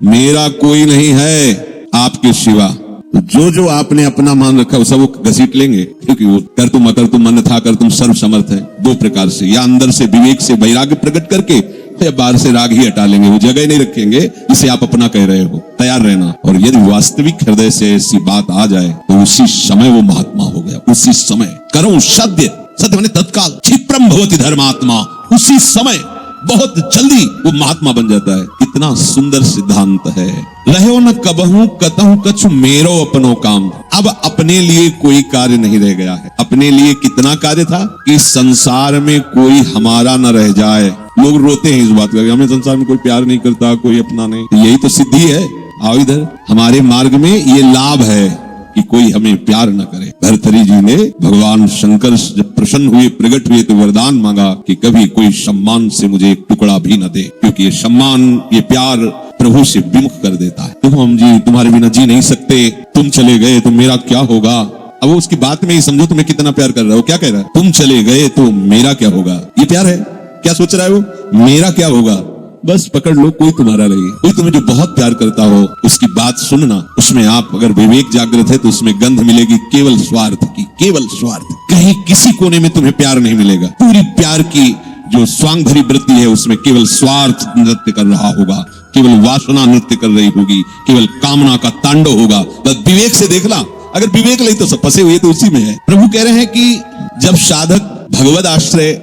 मेरा कोई नहीं है आपके सिवा। जो जो आपने अपना मान रखा वो सब वो घसीट लेंगे, क्योंकि वो कर तुम अकर तुम अन्यथा कर तुम सर्व समर्थ है। दो प्रकार से, या अंदर से विवेक से वैराग्य प्रकट करके, या बाहर से राग ही हटा लेंगे, वो जगह नहीं रखेंगे जिसे आप अपना कह रहे हो। तैयार रहना। और यदि वास्तविक हृदय से ऐसी बात आ जाए तो उसी समय वो महात्मा हो गया। उसी समय करो सत्य, सत्य माने तत्काल, क्षिप्रम भवति धर्मात्मा, उसी समय बहुत जल्दी वो महात्मा बन जाता है। इतना सुंदर सिद्धांत है। रहो न कबहू कतहु कछु मेरो अपनो काम। अब अपने लिए कोई कार्य नहीं रह गया है। अपने लिए कितना कार्य था कि संसार में कोई हमारा न रह जाए। लोग रोते हैं इस बात का, हमें संसार में कोई प्यार नहीं करता, कोई अपना नहीं। यही तो सिद्धि है। आओ इधर, हमारे मार्ग में ये लाभ है कि कोई हमें प्यार न करे। भर्तृहरि जी ने भगवान शंकर जब प्रसन्न हुए, प्रकट हुए, तो वरदान मांगा कि कभी कोई सम्मान से मुझे एक टुकड़ा भी न दे, क्योंकि ये सम्मान, ये प्यार प्रभु से विमुख कर देता है। तुम हम जी तुम्हारे बिना जी नहीं सकते, तुम चले गए तो मेरा क्या होगा। अब वो उसकी बात में ही समझो तुम्हें कितना प्यार कर रहा हो। क्या कह रहा है? तुम चले गए तो मेरा क्या होगा। ये प्यार है। क्या सोच रहा है वो? मेरा क्या होगा। बस पकड़ लो, कोई तुम्हारा नहीं। कोई तुम्हें जो बहुत प्यार करता हो उसकी बात सुनना, उसमें आप अगर विवेक जागृत है तो उसमें गंध मिलेगी केवल स्वार्थ की, केवल स्वार्थ। कहीं किसी कोने में तुम्हें प्यार नहीं मिलेगा। पूरी प्यार की जो स्वांग भरी वृत्ति है उसमें केवल स्वार्थ नृत्य कर रहा होगा, केवल वासना नृत्य कर रही होगी, केवल कामना का तांडव होगा। बस विवेक से देखना। अगर विवेक नहीं तो सब फंसे हुए तो उसी में है। प्रभु कह रहे हैं कि जब साधक भगवद आश्रय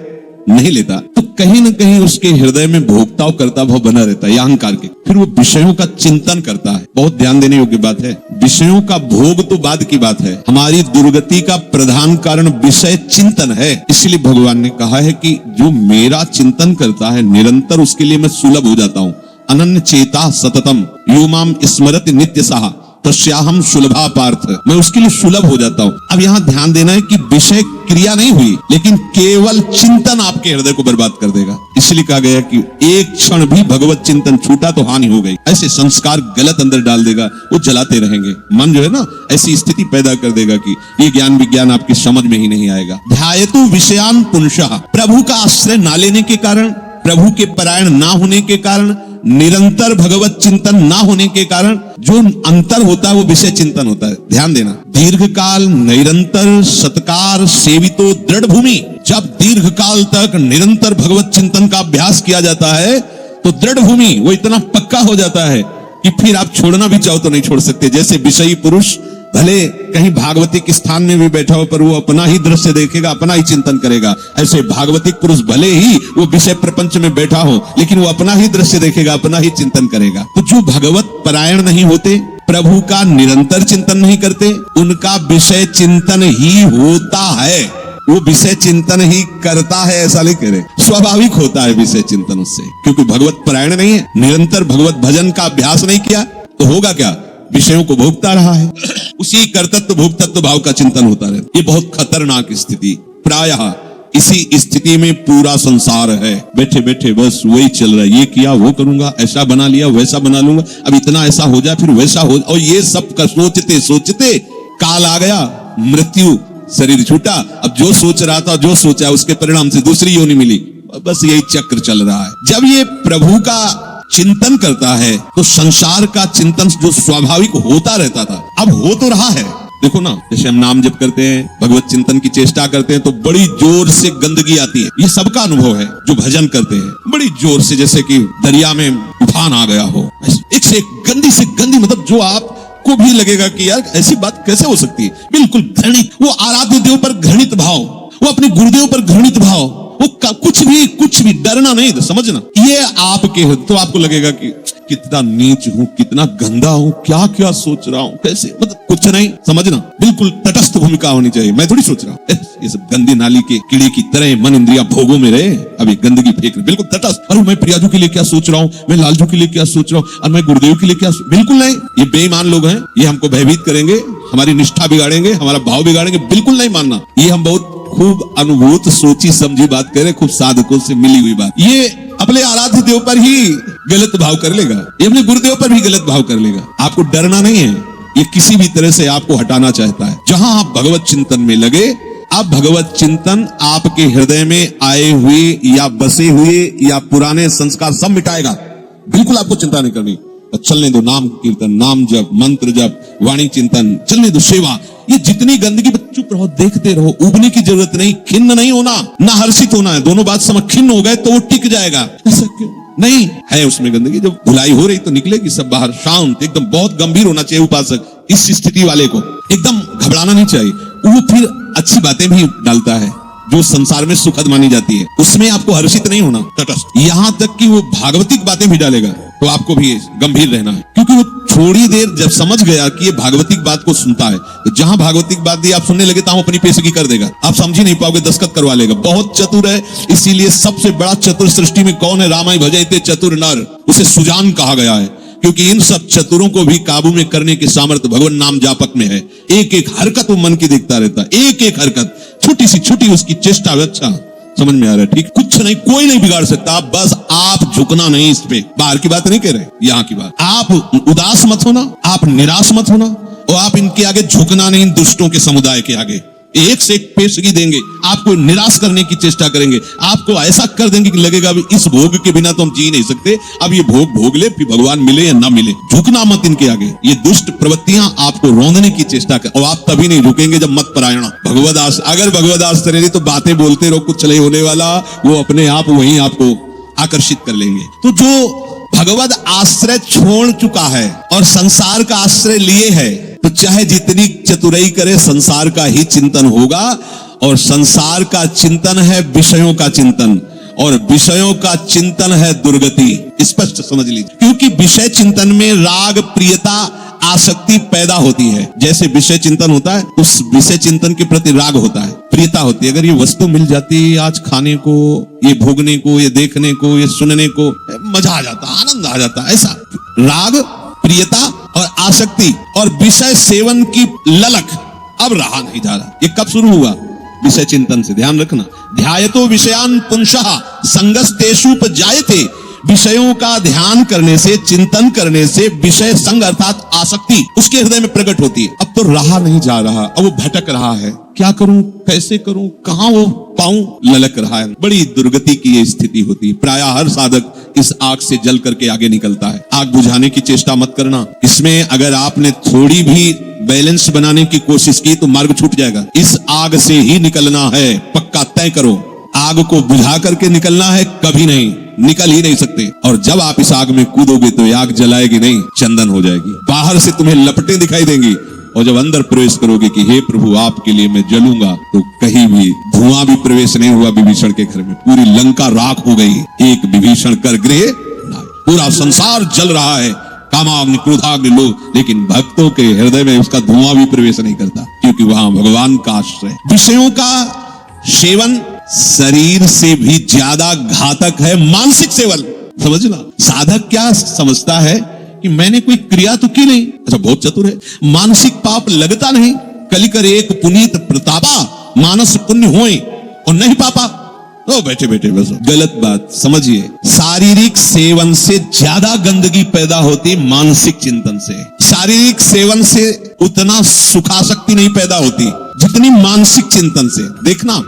नहीं लेता तो कहीं न कहीं उसके हृदय में भोक्ता और कर्ता भाव बना रहता है, अहंकार के। फिर वो विषयों का चिंतन करता है। बहुत ध्यान देने योग्य बात है। विषयों का भोग तो बाद की बात है, हमारी दुर्गति का प्रधान कारण विषय चिंतन है। इसलिए भगवान ने कहा है कि जो मेरा चिंतन करता है निरंतर, उसके लिए मैं सुलभ हो जाता हूँ। अनन्य चेता सततम यो माम स्मरति नित्य सहा तस्याहम सुलभा पार्थ। मैं उसके लिए सुलभ हो जाता हूँ। अब यहाँ ध्यान देना है कि विषय क्रिया नहीं हुई, लेकिन केवल चिंतन आपके हृदय को बर्बाद कर देगा। इसलिए कहा गया कि एक क्षण भी भगवत चिंतन छूटा तो हानि हो गई। ऐसे संस्कार गलत अंदर डाल देगा, वो जलाते रहेंगे। मन जो है ना, ऐसी स्थिति पैदा कर देगा कि ये ज्ञान विज्ञान आपकी समझ में ही नहीं आएगा। ध्यायतु विषयान पुंसः, प्रभु का आश्रय ना लेने के कारण, प्रभु के परायण ना होने के कारण, निरंतर भगवत चिंतन ना होने के कारण जो अंतर होता है वो विषय चिंतन होता है। ध्यान देना। दीर्घ काल निरंतर सत्कार सेवितो दृढ़ भूमि। जब दीर्घ काल तक निरंतर भगवत चिंतन का अभ्यास किया जाता है तो दृढ़ भूमि वो इतना पक्का हो जाता है कि फिर आप छोड़ना भी चाहो तो नहीं छोड़ सकते। जैसे विषयी पुरुष भले कहीं भागवतिक स्थान में भी बैठा हो पर वो अपना ही दृश्य देखेगा, अपना ही चिंतन करेगा। ऐसे भागवतिक पुरुष भले ही वो विषय प्रपंच में बैठा हो लेकिन वो अपना ही दृश्य देखेगा, अपना ही चिंतन करेगा। तो जो भगवत परायण नहीं होते, प्रभु का निरंतर चिंतन नहीं करते, उनका विषय चिंतन ही होता है। वो विषय चिंतन ही करता है ऐसा नहीं करे, स्वाभाविक होता है विषय चिंतन उससे, क्योंकि भगवत परायण नहीं है, निरंतर भगवत भजन का अभ्यास नहीं किया। तो होगा क्या? विषयों को भोगता रहा है। उसी कर्तृत्व भोक्तृत्व भाव का चिंतन होता रहे। ये बहुत खतरनाक स्थिति। प्रायः इसी स्थिति में पूरा संसार है। बैठे बैठे बस वही चल रहा है। ये किया, वो करूंगा, ऐसा बना लिया, वैसा बना लूंगा, अब इतना ऐसा हो जाए, फिर वैसा हो, और ये सब का सोचते सोचते काल आ गया, मृत्यु, शरीर छूटा। अब जो सोच रहा था, जो सोचा, उसके परिणाम से दूसरी योनि मिली। बस यही चक्र चल रहा है। जब ये प्रभु का चिंतन करता है तो संसार का चिंतन जो स्वाभाविक होता रहता था अब हो तो रहा है। देखो ना, जैसे हम नाम जप करते हैं, भगवत चिंतन की चेष्टा करते हैं तो बड़ी जोर से गंदगी आती है। ये सबका अनुभव है जो भजन करते हैं। बड़ी जोर से, जैसे कि दरिया में उफान आ गया हो। एक से एक गंदी से गंदी, मतलब जो आपको भी लगेगा कि यार ऐसी बात कैसे हो सकती है। बिल्कुल घृणित, वो आराध्य देव पर घृणित भाव, वो अपने गुरुदेव पर घृणित भाव, वो कुछ भी डरना नहीं, तो समझना ये आपके, तो आपको लगेगा कि कितना नीच हूं, कितना गंदा हूं, क्या क्या सोच रहा हूं, कैसे, मतलब कुछ नहीं, समझना। बिल्कुल तटस्थ भूमिका होनी चाहिए। मैं थोड़ी सोच रहा हूं ये सब गंदी नाली के कीड़े की तरह मन इंद्रिया भोगों में रहे, अभी गंदगी फेंक रहे, बिल्कुल तटस्थ। अरे मैं प्रियाजू के लिए क्या सोच रहा हूं, मैं लालजू के लिए क्या सोच रहा हूं, और मैं गुरुदेव के लिए क्या, बिल्कुल नहीं। ये बेईमान लोग हैं, ये हमको भयभीत करेंगे, हमारी निष्ठा बिगाड़ेंगे, हमारा भाव बिगाड़ेंगे, बिल्कुल नहीं मानना। ये हम बहुत खूब अनुभूत सोची समझी बात करें, खूब साधकों से मिली हुई बात। ये अपने आराध्य देव पर ही गलत भाव कर लेगा, ये अपने गुरुदेव पर भी गलत भाव कर लेगा। आपको डरना नहीं है, ये किसी भी तरह से आपको हटाना चाहता है। जहां आप भगवत चिंतन में लगे, अब भगवत चिंतन आपके हृदय में आए हुए या बसे हुए या पुराने संस्कार सब मिटाएगा। बिल्कुल आपको चिंता नहीं करनी। चलने दो नाम कीर्तन, नाम जप, मंत्र जप, वाणी चिंतन, चलने दो सेवा। ये जितनी गंदगी, चुप रहो, देखते रहो, उबने की जरूरत नहीं, खिन्न नहीं होना, ना हर्षित होना है। दोनों बात समझ, खिन्न हो गए तो वो टिक जाएगा, ऐसा क्यों नहीं है? उसमें गंदगी जब धुलाई हो रही तो निकलेगी सब बाहर। शांत एकदम, बहुत गंभीर होना चाहिए उपासक। इस स्थिति वाले को एकदम घबराना नहीं चाहिए। वो फिर अच्छी बातें भी डालता है जो संसार में सुखद मानी जाती है, उसमें आपको हर्षित नहीं होना, तटस्थ। यहां तक कि वो भागवतिक बातें भी डालेगा तो आपको भी गंभीर रहना है, क्योंकि वो थोड़ी देर जब समझ गया कि ये भागवतिक बात को सुनता है, तो जहां भागवतिक बात दी आप सुनने लगे तो अपनी पेशगी कर देगा, आप समझ ही नहीं पाओगे, दस्तखत करवा लेगा। बहुत चतुर है। इसीलिए सबसे बड़ा चतुर सृष्टि में कौन है? रामाय भजते चतुर नर, उसे सुजान कहा गया है, क्योंकि इन सब चतुरों को भी काबू में करने की सामर्थ्य भगवान नाम जापक में है। एक एक हरकत वो मन की देखता रहता है, एक एक हरकत, छोटी सी छोटी उसकी चेष्टा। अच्छा समझ में आ रहा है? ठीक, कुछ नहीं, कोई नहीं बिगाड़ सकता। बस आप झुकना नहीं, इस पे बाहर की बात नहीं कह रहे, यहाँ की बात। आप उदास मत होना, आप निराश मत होना, और आप इनके आगे झुकना नहीं, इन दुष्टों के समुदाय के आगे। एक से एक पेशगी देंगे, आपको निराश करने की चेष्टा करेंगे, आपको ऐसा कर देंगे कि लगेगा अभी इस भोग के बिना तो हम जी नहीं सकते, अब ये भोग भोग ले, फिर भगवान मिले या ना मिले। झुकना मत इनके आगे। ये दुष्ट प्रवृत्तियां आपको रौंदने की चेष्टा कर, और आप तभी नहीं झुकेंगे जब मत परायण भगवदास। अगर भगवदास तेरे तो बातें बोलते रहो, कुछ नहीं होने वाला, वो अपने आप वहीं आपको आकर्षित कर लेंगे। तो जो भगवद आश्रय छोड़ चुका है और संसार का आश्रय लिए है, तो चाहे जितनी चतुराई करे, संसार का ही चिंतन होगा। और संसार का चिंतन है विषयों का चिंतन, और विषयों का चिंतन है दुर्गति। स्पष्ट समझ लीजिए, क्योंकि विषय चिंतन में राग, प्रियता, आसक्ति पैदा होती है। जैसे विषय चिंतन होता है, उस विषय चिंतन के प्रति राग होता है, प्रियता होती है। अगर ये वस्तु मिल जाती आज खाने को, ये भोगने को, ये देखने को, ये सुनने को, मजा आ जाता, आनंद आ जाता, ऐसा राग, प्रियता और आसक्ति और विषय सेवन की ललक अब रहा नहीं जा रहा। ये कब शुरू हुआ? विषय चिंतन से। ध्यान रखना, ध्यायतो विषयान पुंसः संगस्तेषुपजायते। विषयों का ध्यान करने से, चिंतन करने से विषय संग अर्थात आसक्ति उसके हृदय में प्रकट होती है। अब तो रहा नहीं जा रहा, अब वो भटक रहा है, क्या करूं, कैसे करूं, कहां वो पाऊं, ललक रहा है। बड़ी दुर्गति की ये स्थिति होती है। प्रायः हर साधक इस आग से जल करके आगे निकलता है। आग बुझाने की चेष्टा मत करना। इसमें अगर आपने थोड़ी भी बैलेंस बनाने की कोशिश की तो मार्ग छूट जाएगा। इस आग से ही निकलना है, पक्का तय करो। आग को बुझा करके निकलना है, कभी नहीं, निकल ही नहीं सकते। और जब आप इस आग में कूदोगे तो आग जलाएगी नहीं, चंदन हो जाएगी। बाहर से तुम्हें लपटें दिखाई देंगी, और जब अंदर प्रवेश करोगे कि हे प्रभु आपके लिए मैं जलूंगा, तो कहीं भी धुआं भी प्रवेश नहीं हुआ विभीषण के घर में। पूरी लंका राख हो गई, एक विभीषण कर गृह नाय। पूरा संसार जल रहा है, कामाग्नि, क्रोधाग्नि, लोभ, लेकिन भक्तों के हृदय में उसका धुआं भी प्रवेश नहीं करता, क्योंकि वहां भगवान का आश्रय। विषयों का सेवन शरीर से भी ज्यादा घातक है मानसिक सेवन। समझना, साधक क्या समझता है कि मैंने कोई क्रिया तो की नहीं, अच्छा बहुत चतुर है, मानसिक पाप लगता नहीं। कलिकर एक पुनीत प्रतापा, मानस पुण्य होए और नहीं पापा, तो बैठे बैठे बस गलत बात समझिए। शारीरिक सेवन से ज्यादा गंदगी पैदा होती मानसिक चिंतन से। शारीरिक सेवन से उतना सुखासक्ति नहीं पैदा होती जितनी मानसिक चिंतन से। देखना,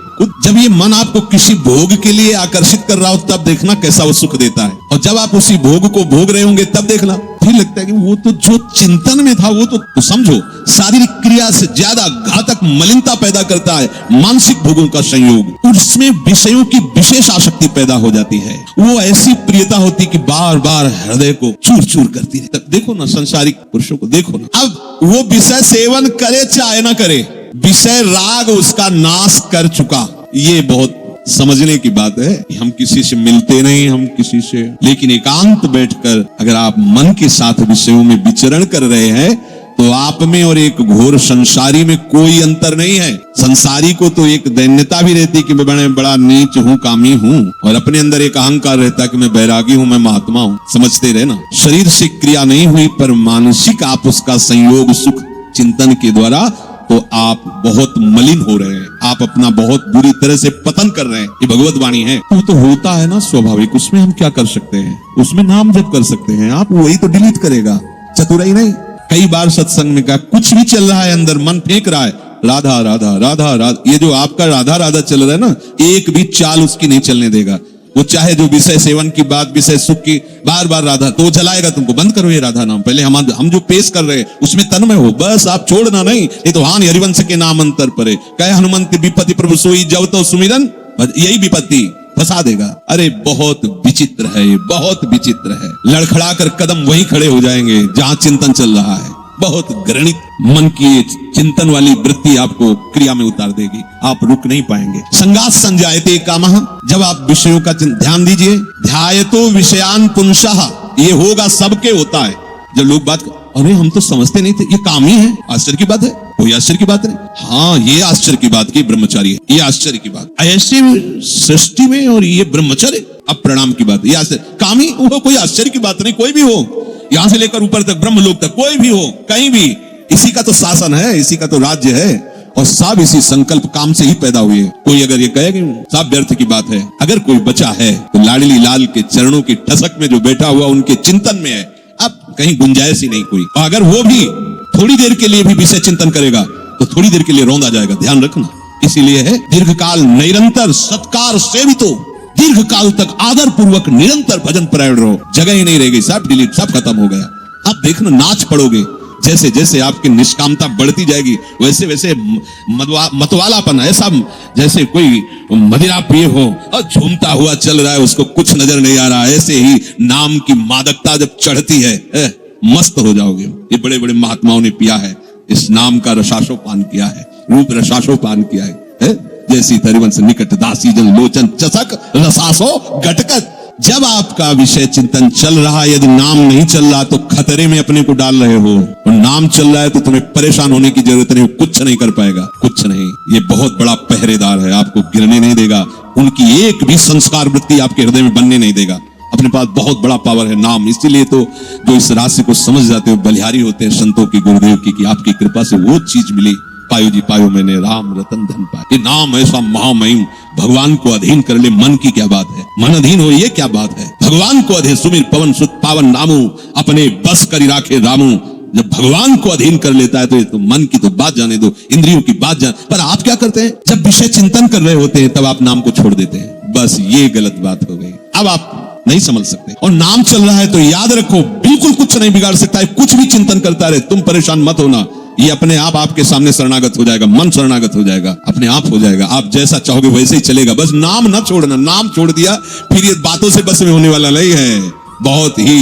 जब ये मन आपको किसी भोग के लिए आकर्षित कर रहा हो तब देखना कैसा वो सुख देता है, और जब आप उसी भोग को भोग रहे होंगे तब देखना फिर लगता है कि वो तो जो चिंतन में था वो तो समझो शारीरिक क्रिया से ज्यादा घातक मलिनता पैदा करता है मानसिक भोगों का संयोग। उसमें विषयों की विशेष आसक्ति पैदा हो जाती है। वो ऐसी प्रियता होती कि बार बार हृदय को चूर चूर करती है। देखो ना संसारिक पुरुषों को देखो ना, अब वो विषय सेवन करे चाहे ना करे, विषय राग उसका नाश कर चुका। ये बहुत समझने की बात है। हम किसी से मिलते नहीं, हम किसी से, लेकिन एकांत बैठकर अगर आप मन के साथ विषयों में विचरण कर रहे हैं तो आप में और एक घोर संसारी में कोई अंतर नहीं है। संसारी को तो एक दैन्यता भी रहती कि मैं बड़ा नीच हूँ, कामी हूँ, और अपने अंदर एक अहंकार रहता कि मैं बैरागी हूँ, मैं महात्मा हूँ। समझते रहे ना, शरीर से क्रिया नहीं हुई पर मानसिक आप उसका संयोग सुख चिंतन के द्वारा, तो आप बहुत मलिन हो रहे हैं, आप अपना बहुत बुरी तरह से पतन कर रहे हैं। ये भगवत वाणी है। वो तो होता है ना स्वाभाविक, उसमें हम क्या कर सकते हैं, उसमें नाम जप कर सकते हैं। आप वही तो डिलीट करेगा, चतुराई नहीं। कई बार सत्संग में कहा, कुछ भी चल रहा है अंदर, मन फेंक रहा है, राधा राधा राधा राधा, ये जो आपका राधा राधा चल रहा है ना, एक भी चाल उसकी नहीं चलने देगा। वो चाहे जो विषय सेवन की बात, विषय सुख की बार बार राधा, तो जलाएगा तुमको। बंद करो ये राधा नाम। पहले हम जो पेश कर रहे हैं उसमें तन्मय हो, बस आप छोड़ना नहीं। नहीं तो हान हरिवंश के नाम अंतर परे, कहे हनुमंत विपत्ति प्रभु सोई जब तो सुमिरन, यही विपत्ति फंसा देगा। अरे बहुत विचित्र है ये, बहुत विचित्र है। लड़खड़ा कर कदम वहीं खड़े हो जाएंगे जहां चिंतन चल रहा है। बहुत घृणित मन की चिंतन वाली वृत्ति आपको क्रिया में उतार देगी, आप रुक नहीं पाएंगे। संगात संजायते कामः, जब आप विषयों का ध्यान दीजिए। ध्यायतो विषयान पुंसः, ये होगा, सबके होता है। जब लोग बात, अरे हम तो समझते नहीं थे, ये काम ही है। आश्चर्य की बात है, कोई आश्चर्य की बात नहीं। हाँ, ये आश्चर्य की बात की ब्रह्मचारी है, ये आश्चर्य की बात। ऐसे सृष्टि में और ये ब्रह्मचर्य, अब प्रणाम की बात। ये आश्चर्य, काम ही वो, कोई आश्चर्य की बात नहीं। कोई भी हो, यहां से लेकर ऊपर तक, ब्रह्मलोक तक, कोई भी हो, कहीं भी, इसी का तो शासन है, इसी का तो राज्य है, और सब इसी संकल्प काम से ही पैदा हुए। कोई अगर ये कहे कि सब व्यर्थ की बात है, अगर कोई बचा है तो लाडली लाल के चरणों की ठसक में जो बैठा हुआ उनके चिंतन में है। अब कहीं गुंजाइश ही नहीं कोई। और अगर वो भी थोड़ी देर के लिए भी विषय चिंतन करेगा तो थोड़ी देर के लिए रौंदा जाएगा, ध्यान रखना। इसीलिए है दीर्घकाल निरंतर सत्कार सेवितो, दीर्घ काल तक आदर पूर्वक निरंतर भजन परायण रहो। जगह ही नहीं रहेगी, सब डिलीट, सब खत्म हो गया। आप देखना, नाच पड़ोगे। जैसे जैसे आपकी निष्कामता बढ़ती जाएगी वैसे वैसे मतवालापन, ऐसा जैसे कोई मदिरा पिए हो और झूमता हुआ चल रहा है, उसको कुछ नजर नहीं आ रहा। ऐसे ही नाम की मादकता जब चढ़ती है, मस्त हो जाओगे। ये बड़े बड़े महात्माओं ने पिया है, इस नाम का रसाशोपान किया है, रूप रसाशोपान किया है। जैसी हरिवंश निकट दासी जन लोचन चसक रसासो गटकत। जब आपका विषय चिंतन चल रहा, यदि नाम नहीं चल रहा तो खतरे में अपने को डाल रहे हो। और नाम चल रहा है तो तुम्हें परेशान होने की जरूरत नहीं, कुछ नहीं कर पाएगा, कुछ नहीं। ये बहुत बड़ा पहरेदार है, आपको गिरने नहीं देगा। उनकी एक भी संस्कार वृत्ति आपके हृदय में बनने नहीं देगा। अपने पास बहुत बड़ा पावर है नाम। इसीलिए तो जो इस राशि को समझ जाते हो बलिहारी होते हैं संतों की, गुरुदेव की, कि आपकी कृपा से वो चीज मिली। पायो जी पायो मैंने राम रतन धन पाया। ये नाम ऐसा महामहिम, भगवान को अधीन कर ले, मन की क्या बात है। मन अधीन हो, ये क्या बात है। भगवान को अधीन, सुमिर पवन सुत पावन नामू, अपने बस करी राखे रामू। जब भगवान को अधीन कर लेता है तो ये तो मन की तो बात जाने दो, इंद्रियों की बात जाने। पर आप क्या करते हैं, जब विषय चिंतन कर रहे होते हैं तब आप नाम को छोड़ देते हैं। बस ये गलत बात हो गई। अब आप नहीं समझ सकते। और नाम चल रहा है तो याद रखो, बिल्कुल कुछ नहीं बिगाड़ सकता है। कुछ भी चिंतन करता रहे, तुम परेशान मत होना। ये अपने आप आपके सामने शरणागत हो जाएगा, मन शरणागत हो जाएगा, अपने आप हो जाएगा। आप जैसा चाहोगे वैसे ही चलेगा। बस नाम ना छोड़ना। नाम छोड़ दिया फिर ये बातों से बस में होने वाला नहीं है। बहुत ही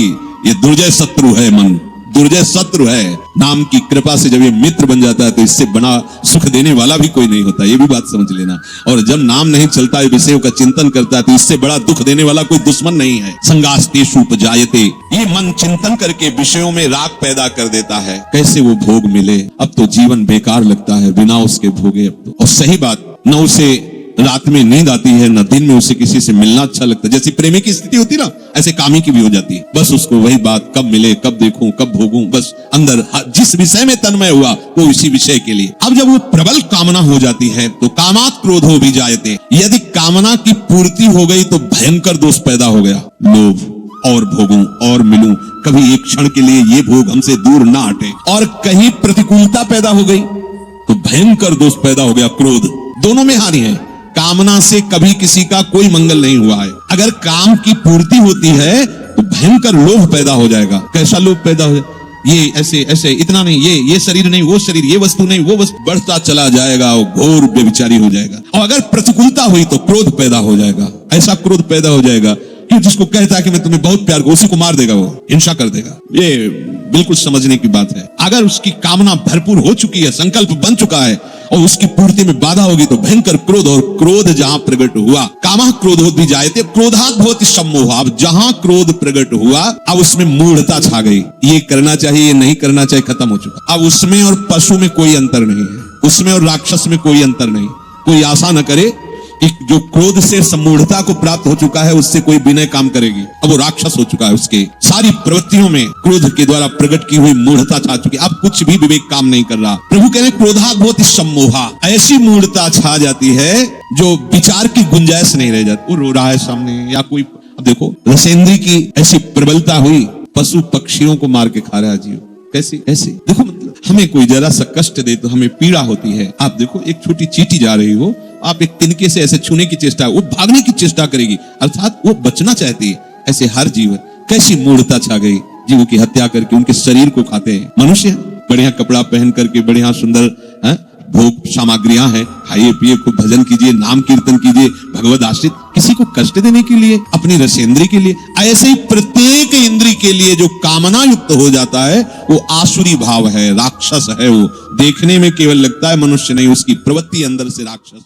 ये दुर्जय शत्रु है मन, दुर्जय शत्रु है। नाम की कृपा से जब ये मित्र बन जाता है तो इससे बड़ा सुख देने वाला भी कोई नहीं होता, ये भी बात समझ लेना। और जब नाम नहीं चलता है, विषयों का चिंतन करता है, तो इससे बड़ा दुख देने वाला कोई दुश्मन नहीं है। संगास्तेषु उपजायते, ये मन चिंतन करके विषयों में राग पैदा कर देता है। कैसे वो भोग मिले, अब तो जीवन बेकार लगता है बिना उसके भोगे। अब तो, और सही बात, न उसे रात में नींद आती है, न दिन में उसे किसी से मिलना अच्छा लगता है। जैसी प्रेमी की स्थिति होती ना, ऐसे कामी की भी हो जाती है। बस उसको वही बात, कब मिले, कब देखूं, कब भोगूं, बस अंदर जिस विषय में तन्मय हुआ वो इसी विषय के लिए। अब जब वो प्रबल कामना हो जाती है तो कामात क्रोधो भी जायते। यदि कामना की पूर्ति हो गई तो भयंकर दोष पैदा हो गया, लोभ, और भोगूं और मिलूं, कभी एक क्षण के लिए ये भोग हमसे दूर ना हटे। और कहीं प्रतिकूलता पैदा हो गई तो भयंकर दोष पैदा हो गया, क्रोध। दोनों में हानि है। कामना से कभी किसी का कोई मंगल नहीं हुआ है। अगर काम की पूर्ति होती है तो भयंकर लोभ पैदा हो जाएगा। कैसा लोभ पैदा हो जाएगा, ये ऐसे ऐसे, इतना नहीं, ये शरीर नहीं, वो शरीर, ये वस्तु नहीं, वो वस्तु, बढ़ता चला जाएगा, वो घोर व्यभिचारी हो जाएगा। और अगर प्रतिकूलता हुई तो क्रोध पैदा हो जाएगा। ऐसा क्रोध पैदा हो जाएगा कि जिसको कहता है कि मैं तुम्हें बहुत प्यार करूं, उसी को मार देगा, वो हिंसा कर देगा। ये बिल्कुल समझने की बात है। अगर उसकी कामना भरपूर हो चुकी है, संकल्प बन चुका है और उसकी पूर्ति में बाधा होगी तो भयंकर क्रोध। और क्रोध जहां प्रकट हुआ, कामः क्रोधोत भी जायते, क्रोधात् भवति सम्मोहः। अब जहां क्रोध प्रकट हुआ, अब उसमें मूढ़ता छा गई। ये करना चाहिए, ये नहीं करना चाहिए, खत्म हो चुका। अब उसमें और पशु में कोई अंतर नहीं है, उसमें और राक्षस में कोई अंतर नहीं। कोई आशा न करे कि जो क्रोध से सम्मूढ़ता को प्राप्त हो चुका है उससे कोई विनय काम करेगी। अब वो राक्षस हो चुका है, उसके सारी प्रवृत्तियों में क्रोध के द्वारा प्रकट की हुई मूढ़ता छा चुकी है। अब कुछ भी विवेक काम नहीं कर रहा। प्रभु कह रहे क्रोधात् भवति सम्मोहः, ऐसी मूढ़ता छा जाती है जो विचार की गुंजाइश नहीं रह जाती। वो रो रहा है सामने, या कोई, अब देखो रसेंद्री की ऐसी प्रबलता हुई, पशु पक्षियों को मार के खा रहा है जीव। कैसे ऐसे देखो, मतलब हमें कोई जरा सा कष्ट दे तो हमें पीड़ा होती है। आप देखो, एक छोटी चींटी जा रही हो, आप एक तिनके से ऐसे छूने की चेष्टा, वो भागने की चेष्टा करेगी, अर्थात वो बचना चाहती है। ऐसे हर जीव, कैसी मूढ़ता छा गई, जीवों की हत्या करके उनके शरीर को खाते हैं। मनुष्य बढ़िया कपड़ा पहन करके, बढ़िया सुंदर भोग सामग्रियां हैं, खाइए पिए, खूब भजन कीजिए, नाम कीर्तन कीजिए, भगवद आश्रित, किसी को कष्ट देने के लिए, अपनी रसेंद्री के लिए। ऐसे ही प्रत्येक इंद्री के लिए जो कामना युक्त हो जाता है वो आसुरी भाव है, राक्षस है। वो देखने में केवल लगता है मनुष्य नहीं, उसकी प्रवृत्ति अंदर से राक्षस है।